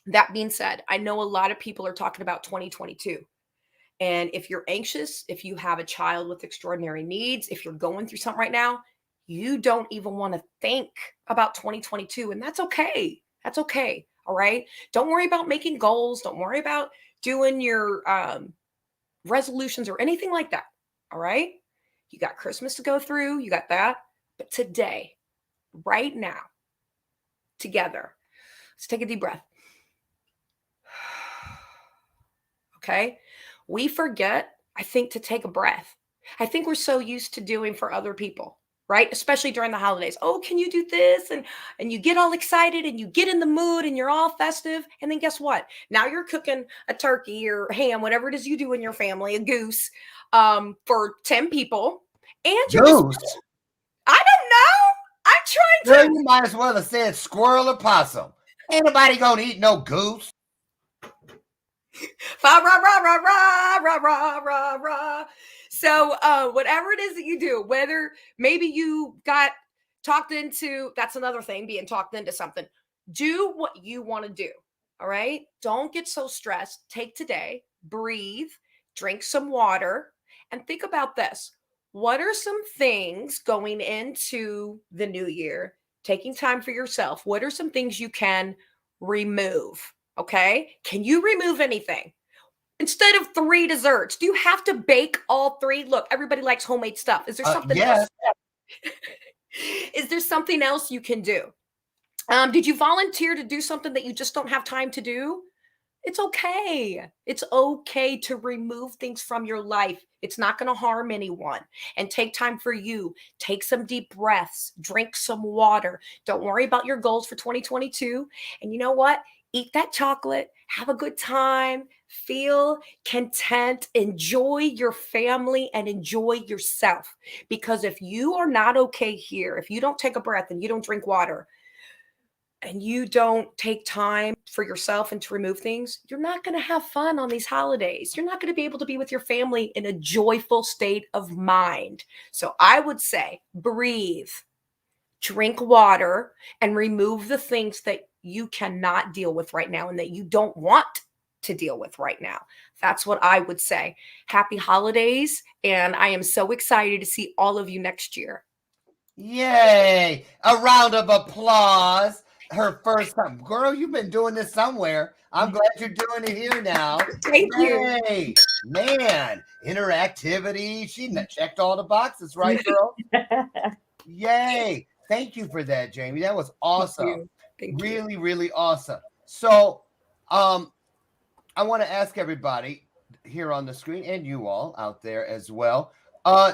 that being said, I know a lot of people are talking about 2022. And if you're anxious, if you have a child with extraordinary needs, if you're going through something right now, you don't even want to think about 2022. And that's okay. That's okay. All right. Don't worry about making goals. Don't worry about doing your resolutions or anything like that. All right. You got Christmas to go through. You got that. But today, right now, together, let's take a deep breath. Okay. We forget, I think, to take a breath. I think we're so used to doing for other people, right? Especially during the holidays. Oh, can you do this? And you get all excited and you get in the mood and you're all festive. And then guess what? Now you're cooking a turkey or ham, whatever it is you do in your family, a goose for 10 people. And you're Goose? I don't know. I'm trying Well, to. you might as well have said squirrel or possum. Ain't nobody gonna eat no goose. Rah, rah, rah, rah, rah, rah, rah, rah, rah. So whatever it is that you do, whether maybe you got talked into, that's another thing, being talked into something. Do what you want to do. All right. Don't get so stressed. Take today, breathe, drink some water, and think about this. What are some things going into the new year, taking time for yourself? What are some things you can remove? Okay. Can you remove anything? Instead of 3 desserts, do you have to bake all 3? Look, everybody likes homemade stuff. Is there something Yes. else? Is there something else you can do? Did you volunteer to do something that you just don't have time to do? It's okay. It's okay to remove things from your life. It's not going to harm anyone. And take time for you. Take some deep breaths. Drink some water. Don't worry about your goals for 2022. And you know what? Eat that chocolate. Have a good time. Feel content. Enjoy your family and enjoy yourself. Because if you are not okay here, if you don't take a breath and you don't drink water, and you don't take time for yourself and to remove things, you're not going to have fun on these holidays. You're not going to be able to be with your family in a joyful state of mind. So I would say breathe, drink water, and remove the things that you cannot deal with right now and that you don't want to deal with right now. That's what I would say. Happy holidays. And I am so excited to see all of you next year. Yay. A round of applause. Her first time. Girl, you've been doing this somewhere. I'm glad you're doing it here now. Thank you. Yay. Man, interactivity. She checked all the boxes, right, girl? Yay. Thank you for that, Jamie. That was awesome. Thank you. Really, really awesome. So, I want to ask everybody here on the screen and you all out there as well.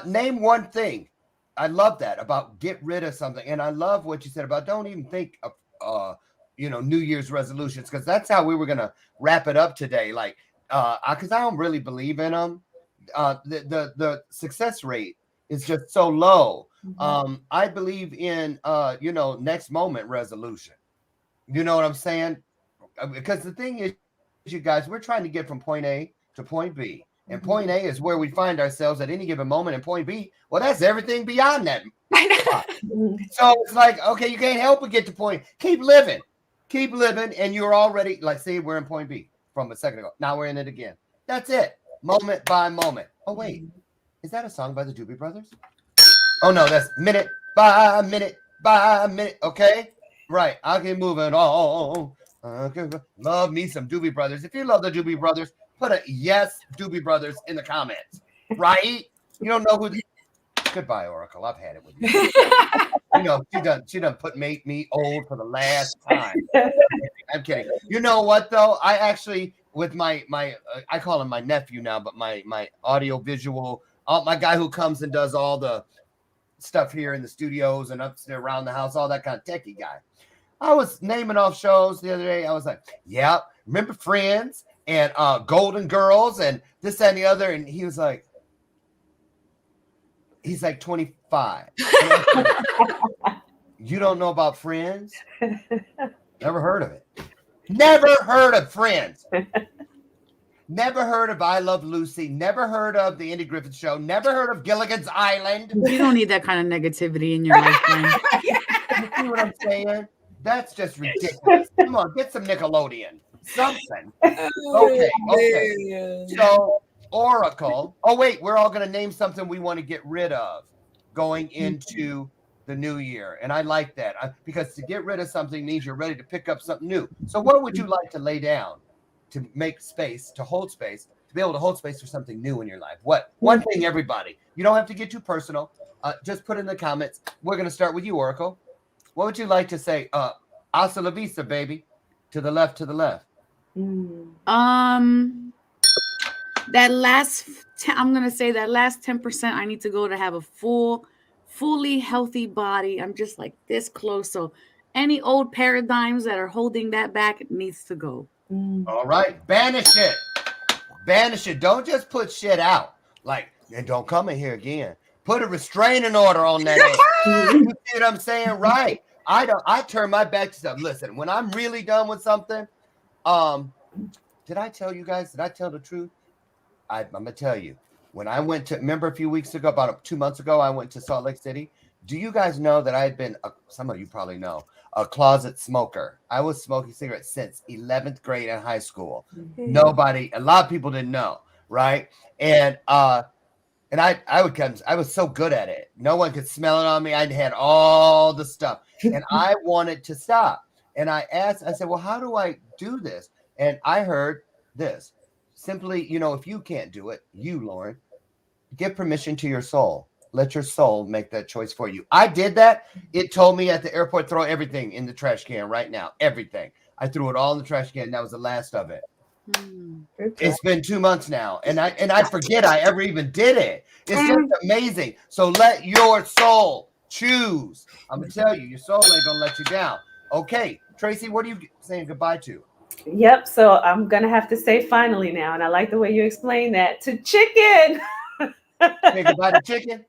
Name one thing. I love that about get rid of something. And I love what you said about don't even think of New Year's resolutions, because that's how we were gonna wrap it up today. Like, because I don't really believe in them. The success rate is just so low. Mm-hmm. I believe in next moment resolution. You know what I'm saying? Because the thing is, you guys, we're trying to get from point A to point B. And point A is where we find ourselves at any given moment, and point B, well, that's everything beyond that. So it's like, okay, you can't help but get to point. Keep living, and you're already, like, say we're in point B from a second ago. Now we're in it again. That's it, moment by moment. Oh wait, is that a song by the Doobie Brothers? Oh no, that's minute by minute by minute. Okay, right. I'll get moving. Love me some Doobie Brothers. If you love the Doobie Brothers, put a yes, Doobie Brothers, in the comments. Right? You don't know who. Goodbye, Oracle. I've had it with you. She done put me old for the last time. I'm kidding. You know what though? I actually, with my I call him my nephew now, but my audio visual, my guy who comes and does all the stuff here in the studios and upstairs around the house, all that kind of techie guy. I was naming off shows the other day. I was like, yeah, remember Friends and Golden Girls and this, that, and the other. And he was like, he's like 25. You don't know about Friends? Never heard of it. Never heard of Friends. Never heard of I Love Lucy. Never heard of the Andy Griffith Show. Never heard of Gilligan's Island. You don't need that kind of negativity in your lifetime. You see what I'm saying? That's just ridiculous. Come on, get some Nickelodeon. Something. Okay. So, Oracle. Oh, wait, we're all going to name something we want to get rid of going into the new year. And I like that because to get rid of something means you're ready to pick up something new. So what would you like to lay down to make space, to hold space, to be able to hold space for something new in your life? What? One thing, everybody. You don't have to get too personal. Just put in the comments. We're going to start with you, Oracle. What would you like to say? Hasta la vista, baby. To the left, to the left. That last, I'm going to say that last 10%, I need to go to have a fully healthy body. I'm just like this close. So any old paradigms that are holding that back, it needs to go. All right. Banish it. Banish it. Don't just put shit out. Like, and don't come in here again. Put a restraining order on that. You see what I'm saying? Right. I turn my back to stuff. Listen, when I'm really done with something, did I tell you guys? Did I tell the truth? I'm going to tell you. When I went to, remember a few weeks ago, about 2 months ago, I went to Salt Lake City. Do you guys know that I had been, some of you probably know, a closet smoker? I was smoking cigarettes since 11th grade in high school. Nobody, a lot of people didn't know, right? And I was so good at it. No one could smell it on me. I had all the stuff. And I wanted to stop. And I said, well, how do I do this? And I heard this. Simply, if you can't do it, Lauren, give permission to your soul. Let your soul make that choice for you. I did that. It told me at the airport, throw everything in the trash can right now. Everything. I threw it all in the trash can. That was the last of it. It's been 2 months now. And I forget I ever even did it. It's just amazing. So let your soul choose. I'm going to tell you, your soul ain't going to let you down. Okay. Tracy, what are you saying goodbye to? Yep. So I'm going to have to say finally now. And I like the way you explain that, to chicken. Say goodbye to chicken.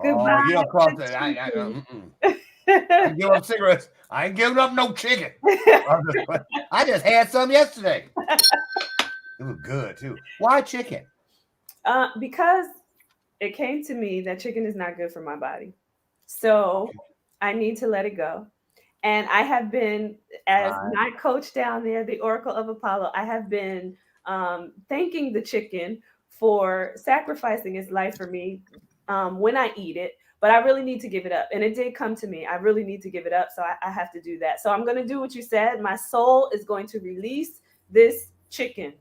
Goodbye. You don't cross it. I give up cigarettes. I ain't giving up no chicken. I just had some yesterday. It was good too. Why chicken? Because it came to me that chicken is not good for my body. So I need to let it go. And I have been, as night coach down there, the Oracle of Apollo, I have been thanking the chicken for sacrificing its life for me when I eat it. But I really need to give it up. And it did come to me. I really need to give it up. So I have to do that. So I'm going to do what you said. My soul is going to release this chicken.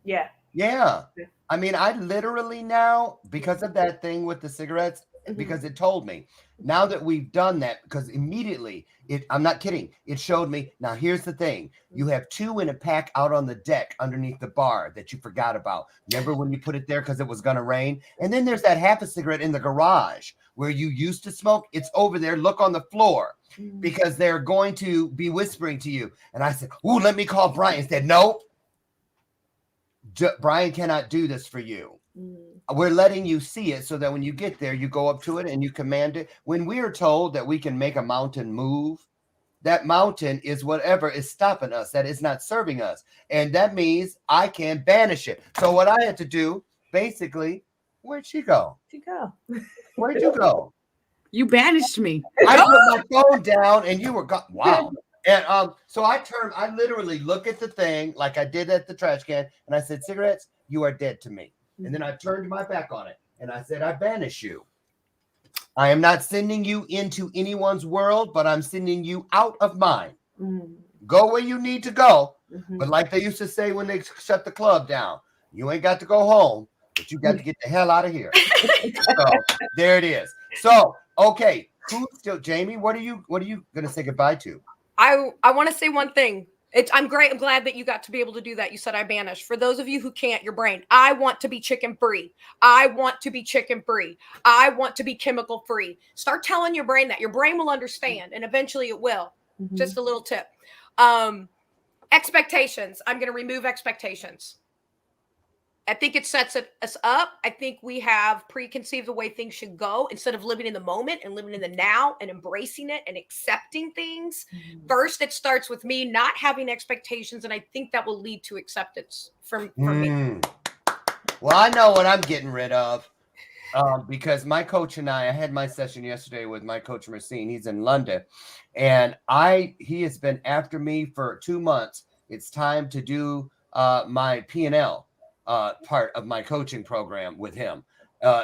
Yeah. Yeah. I mean, I literally now, because of that thing with the cigarettes, because it told me, now that we've done that, because immediately, I'm not kidding, it showed me, now here's the thing, you have 2 in a pack out on the deck underneath the bar that you forgot about. Remember when you put it there because it was going to rain? And then there's that half a cigarette in the garage where you used to smoke. It's over there. Look on the floor because they're going to be whispering to you. And I said, ooh, let me call Brian. He said, no, Brian cannot do this for you. We're letting you see it so that when you get there, you go up to it and you command it. When we are told that we can make a mountain move, that mountain is whatever is stopping us, that is not serving us. And that means I can banish it. So what I had to do, basically, where'd she go? Where'd you go? You banished me. I put my phone down and you were gone. Wow. And so I literally look at the thing like I did at the trash can. And I said, cigarettes, you are dead to me. And then I turned my back on it and I said, I banish you. I am not sending you into anyone's world, but I'm sending you out of mine. Go where you need to go. But like they used to say when they shut the club down, you ain't got to go home, but you got to get the hell out of here. So there it is. So, okay. Who's still, Jamie, what are you going to say goodbye to? I want to say one thing. I'm glad that you got to be able to do that. You said I banished. For those of you who can't, your brain, I want to be chicken free. I want to be chicken free. I want to be chemical free. Start telling your brain that. Your brain will understand, and eventually it will. Just a little tip. Expectations. I'm going to remove expectations. I think it sets us up. I think we have preconceived the way things should go instead of living in the moment and living in the now and embracing it and accepting things. First, it starts with me not having expectations, and I think that will lead to acceptance from me. Well, I know what I'm getting rid of because my coach and I had my session yesterday with my coach, Racine. He's in London, and he has been after me for 2 months. It's time to do my P&L part of my coaching program with him,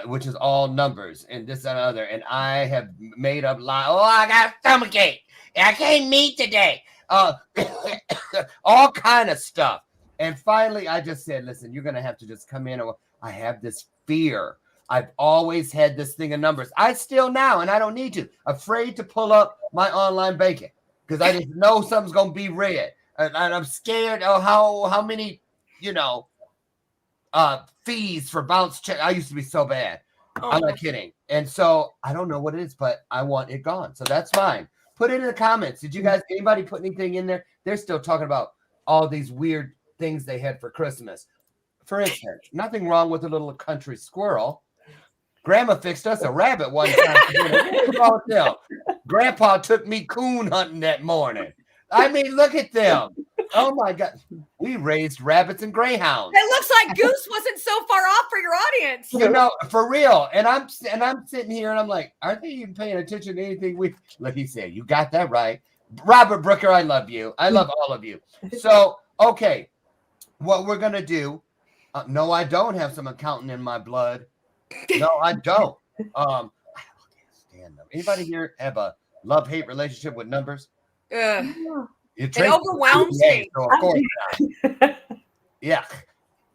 which is all numbers and this and other. And I have made up lies. Oh, I got stomachache. I can't meet today. All kind of stuff. And finally, I just said, listen, you're going to have to just come in. I have this fear. I've always had this thing of numbers. I still now, and I don't need to. Afraid to pull up my online banking because I just know something's going to be red. And I'm scared of how many, fees for bounce check. I used to be so bad. I'm not kidding. And so I don't know what it is, but I want it gone. So that's fine. Put it in the comments. Did you guys, anybody put anything in there? They're still talking about all these weird things they had for Christmas. For instance, nothing wrong with a little country squirrel. Grandma fixed us a rabbit one time. What about them? Grandpa took me coon hunting that morning. I mean, look at them. Oh my God. We raised rabbits and greyhounds. It looks like Goose wasn't so far off for your audience. For real. And I'm sitting here and I'm like, aren't they even paying attention to anything look, he said, you got that right. Robert Brooker, I love you. I love all of you. So, okay. What we're gonna do. No, I don't have some accountant in my blood. No, I don't. I can't stand them. Anybody here have a love-hate relationship with numbers? It overwhelms me. So of course not. Yeah.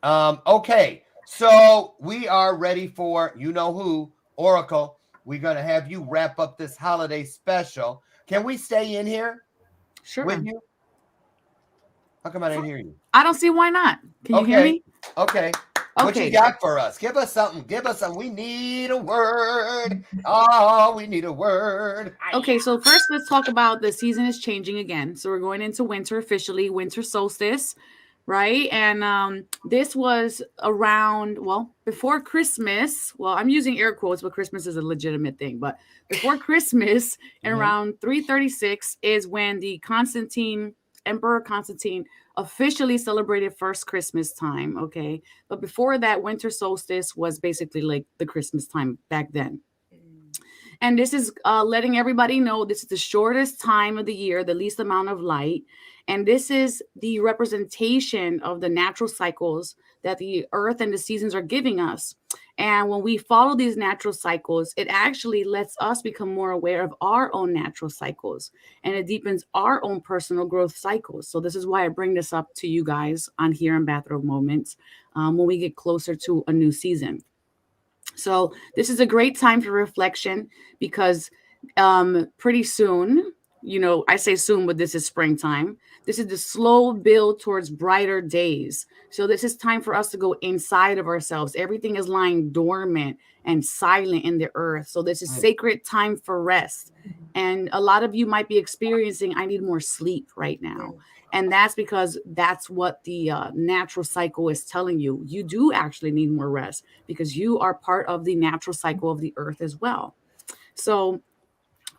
Okay. So we are ready for who, Oracle. We're gonna have you wrap up this holiday special. Can we stay in here? Sure. With you? How come I didn't hear you? I don't see why not. Can you hear me? Okay. What you got for us? Give us something. We need a word. Oh, we need a word. Okay, so first let's talk about the season is changing again. So we're going into winter officially, winter solstice, right? And this was around, before Christmas. Well, I'm using air quotes, but Christmas is a legitimate thing. But before Christmas, and around 336 is when the Emperor Constantine officially celebrated first Christmas time, okay? But before that, winter solstice was basically like the Christmas time back then. And this is letting everybody know this is the shortest time of the year, the least amount of light. And this is the representation of the natural cycles that the earth and the seasons are giving us. And when we follow these natural cycles, it actually lets us become more aware of our own natural cycles, and it deepens our own personal growth cycles. So this is why I bring this up to you guys on here in Bathrobe Moments when we get closer to a new season. So this is a great time for reflection because pretty soon, I say soon, but this is springtime. This is the slow build towards brighter days. So this is time for us to go inside of ourselves. Everything is lying dormant and silent in the earth. So this is sacred time for rest. And a lot of you might be experiencing, I need more sleep right now. And that's because that's what the natural cycle is telling you. You do actually need more rest because you are part of the natural cycle of the earth as well. So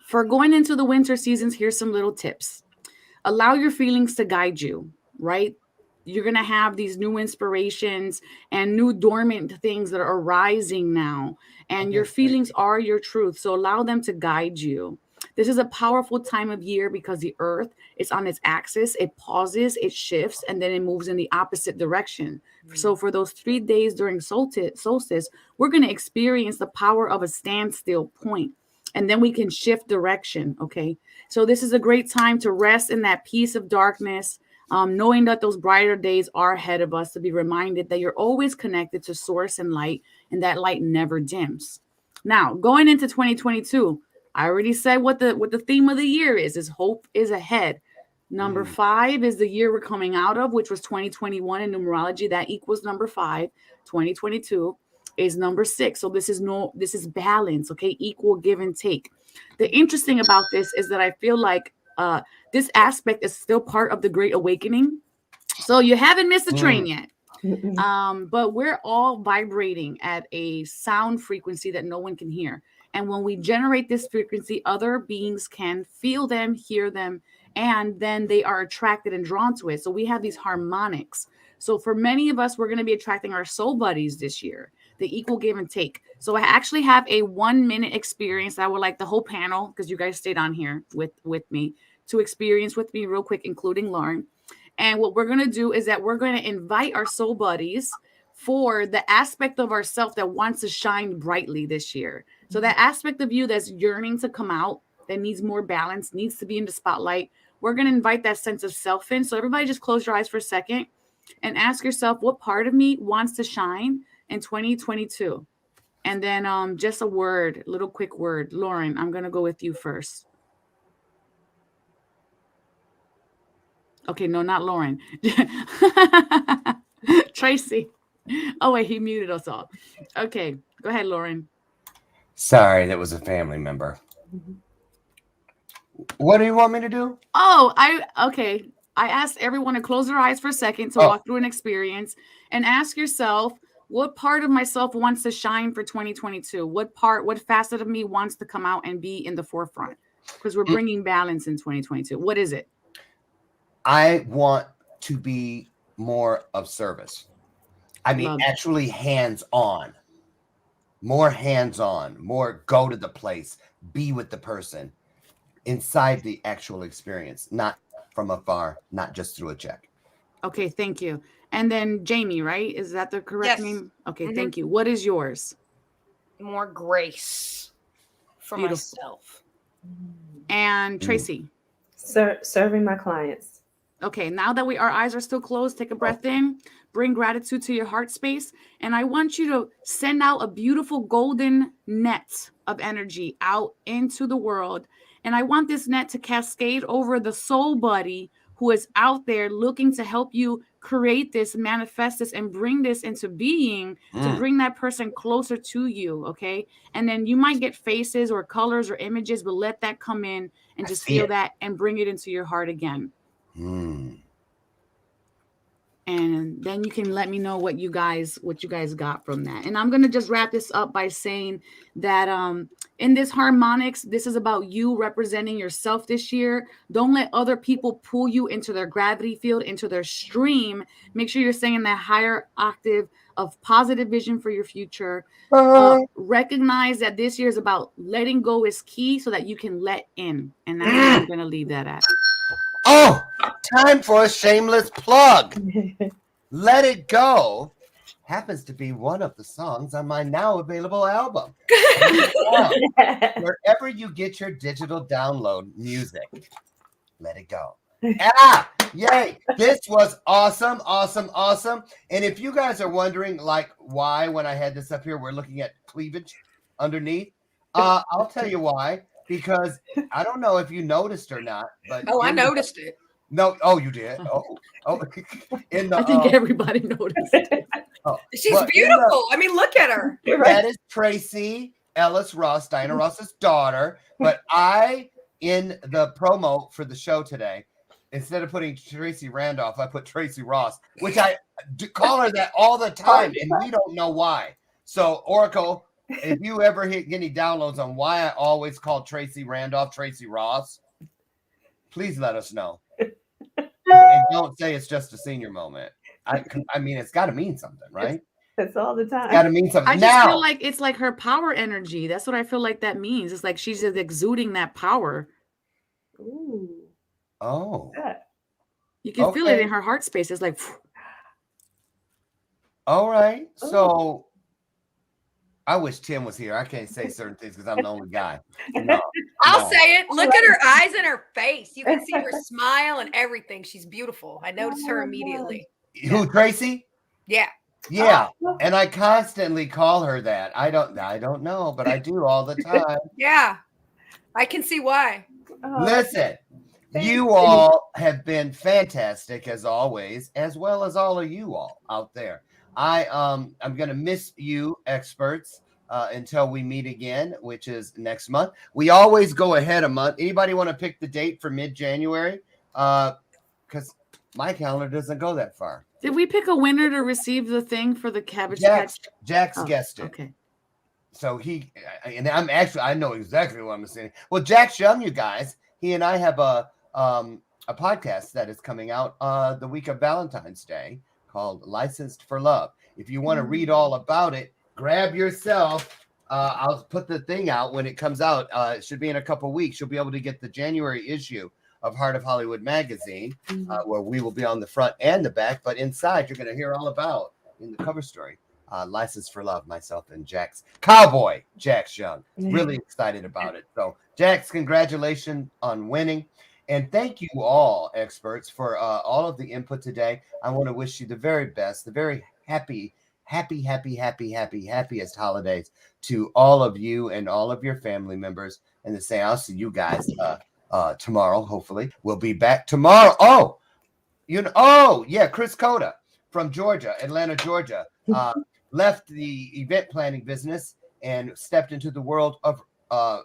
for going into the winter seasons, here's some little tips. Allow your feelings to guide you, right? You're going to have these new inspirations and new dormant things that are arising now. And your feelings are your truth. So allow them to guide you. This is a powerful time of year because the earth is on its axis. It pauses, it shifts, and then it moves in the opposite direction. So for those 3 days during solstice, we're going to experience the power of a standstill point. And then we can shift direction, okay? So this is a great time to rest in that peace of darkness, knowing that those brighter days are ahead of us, to be reminded that you're always connected to source and light, and that light never dims. Now, going into 2022, I already said what the theme of the year is hope is ahead. Number 5 is the year we're coming out of, which was 2021 in numerology. That equals number 5. 2022 is number 6. So this is balance, okay? Equal give and take. The interesting about this is that I feel like this aspect is still part of the Great Awakening. So you haven't missed the train yet. But we're all vibrating at a sound frequency that no one can hear. And when we generate this frequency, other beings can feel them, hear them, and then they are attracted and drawn to it. So we have these harmonics. So for many of us, we're going to be attracting our soul buddies this year, the equal give and take. So I actually have a 1-minute experience that I would like the whole panel, because you guys stayed on here with me, to experience with me real quick, including Lauren. And what we're going to do is that we're going to invite our soul buddies for the aspect of ourself that wants to shine brightly this year. So that aspect of you that's yearning to come out, that needs more balance, needs to be in the spotlight, we're going to invite that sense of self in. So everybody just close your eyes for a second and ask yourself, what part of me wants to shine in 2022? And then just a word, little quick word. Lauren, I'm going to go with you first. Okay, no, not Lauren. Tracy. Oh, wait, he muted us all. Okay, go ahead, Lauren. Sorry, that was a family member. What do you want me to do? Oh, okay. I asked everyone to close their eyes for a second to walk through an experience and ask yourself, what part of myself wants to shine for 2022? What facet of me wants to come out and be in the forefront? Because we're bringing balance in 2022. What is it? I want to be more of service. I mean, actually hands-on. More hands-on. More go to the place. Be with the person. Inside the actual experience. Not from afar. Not just through a check. Okay, thank you. And then Jamie, right? Is that the correct name? Okay, thank you. What is yours? More grace for myself. And Tracy? Serving my clients. Okay, now that our eyes are still closed, take a breath in, bring gratitude to your heart space, and I want you to send out a beautiful golden net of energy out into the world. And I want this net to cascade over the soul buddy who is out there looking to help you create this, manifest this, and bring this into being to bring that person closer to you, okay? And then you might get faces or colors or images, but let that come in and just feel that and bring it into your heart again. And then you can let me know what you guys got from that. And I'm going to just wrap this up by saying that in this harmonics, this is about you representing yourself this year. Don't let other people pull you into their gravity field, into their stream. Make sure you're saying that higher octave of positive vision for your future. Recognize that this year is about letting go is key so that you can let in. And that's where I'm going to leave that at. Oh, time for a shameless plug. Let It Go happens to be one of the songs on my now available album. Wherever you get your digital download music, let it go. Yay. This was awesome. And if you guys are wondering, like, why when I had this up here, we're looking at cleavage underneath, I'll tell you why. Because I don't know if you noticed or not, but I noticed it. No, you did. I think everybody noticed. She's beautiful. I mean, look at her. That is Tracy Ellis Ross, Diana Ross's daughter. But in the promo for the show today, instead of putting Tracy Randolph, I put Tracy Ross, which I call her that all the time, and we don't know why. So, Oracle, if you ever get any downloads on why I always call Tracy Randolph Tracy Ross, please let us know. And don't say it's just a senior moment. I mean, it's got to mean something, right? It's all the time. It's got to mean something. I just feel like it's like her power energy. That's what I feel like that means. It's like she's just exuding that power. Ooh. Oh. You can feel it in her heart space. It's like. All right. So. I wish Tim was here. I can't say certain things because I'm the only guy. I'll say it. Look at her eyes and her face. You can see her smile and everything. She's beautiful. I noticed her immediately. Who, Tracy? Yeah. Yeah. And I constantly call her that. I don't know, but I do all the time. Yeah. I can see why. Listen, you all have been fantastic as always, as well as all of you all out there. I'm gonna miss you experts until we meet again, which is next month. We always go ahead a month. Anybody want to pick the date for mid-January? Because my calendar doesn't go that far. Did we pick a winner to receive the thing for the Cabbage Jax Patch? guessed it. Okay. So I know exactly what I'm saying. Well, Jax Young, you guys, he and I have a podcast that is coming out the week of Valentine's Day called Licensed for Love. If you want to read all about it, grab yourself. I'll put the thing out when it comes out. It should be in a couple weeks. You'll be able to get the January issue of Heart of Hollywood magazine, where we will be on the front and the back. But inside, you're going to hear all about in the cover story. License for Love, myself and Jax Cowboy, Jax Young. Really excited about it. So, Jax, congratulations on winning. And thank you all, experts, for all of the input today. I want to wish you the very best, the very happiest holidays to all of you and all of your family members. And to say, I'll see you guys tomorrow, hopefully. We'll be back tomorrow. Chris Coda from Georgia, Atlanta, Georgia. Left the event planning business and stepped into the world of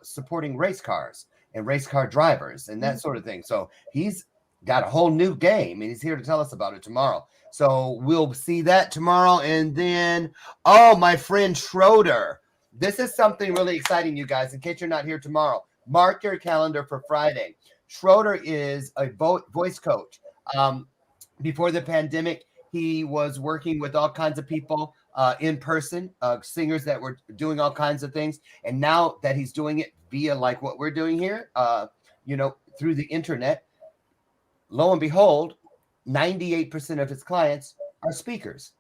supporting race cars and race car drivers and that sort of thing. So he's got a whole new game, and he's here to tell us about it tomorrow. So we'll see that tomorrow. And then, my friend Schroeder. This is something really exciting, you guys, in case you're not here tomorrow. Mark your calendar for Friday. Schroeder is a voice coach. Before the pandemic, he was working with all kinds of people in person, singers that were doing all kinds of things. And now that he's doing it via like what we're doing here, through the internet, lo and behold, 98% of his clients are speakers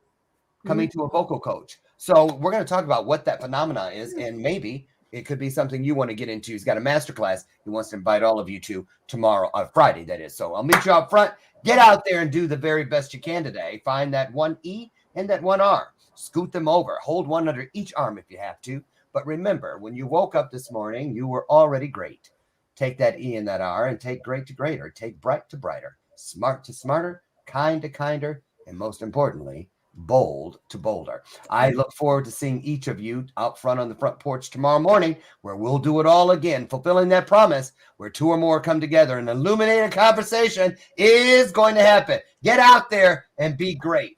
coming to a vocal coach. So we're going to talk about what that phenomena is, and maybe it could be something you want to get into. He's got a masterclass he wants to invite all of you to tomorrow, Friday, that is. So I'll meet you out front. Get out there and do the very best you can today. Find that one E and that one R. Scoot them over. Hold one under each arm if you have to. But remember, when you woke up this morning, you were already great. Take that E and that R and take great to greater. Take bright to brighter. Smart to smarter. Kind to kinder. And most importantly, bold to bolder. I look forward to seeing each of you out front on the front porch tomorrow morning, where we'll do it all again, fulfilling that promise where two or more come together. An illuminated conversation is going to happen. Get out there and be great.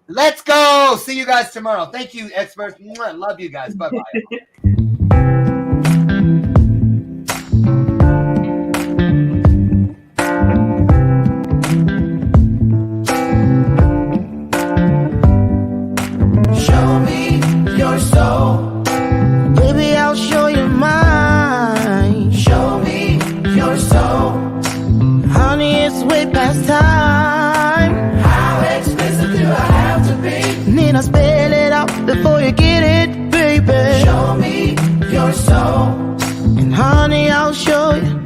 Let's go. See you guys tomorrow. Thank you, experts. Love you guys. Bye-bye. Baby, I'll show you mine. Show me your soul. Honey, it's way past time. How expensive do I have to be? Need I spell it out before you get it, baby? Show me your soul. And honey, I'll show you.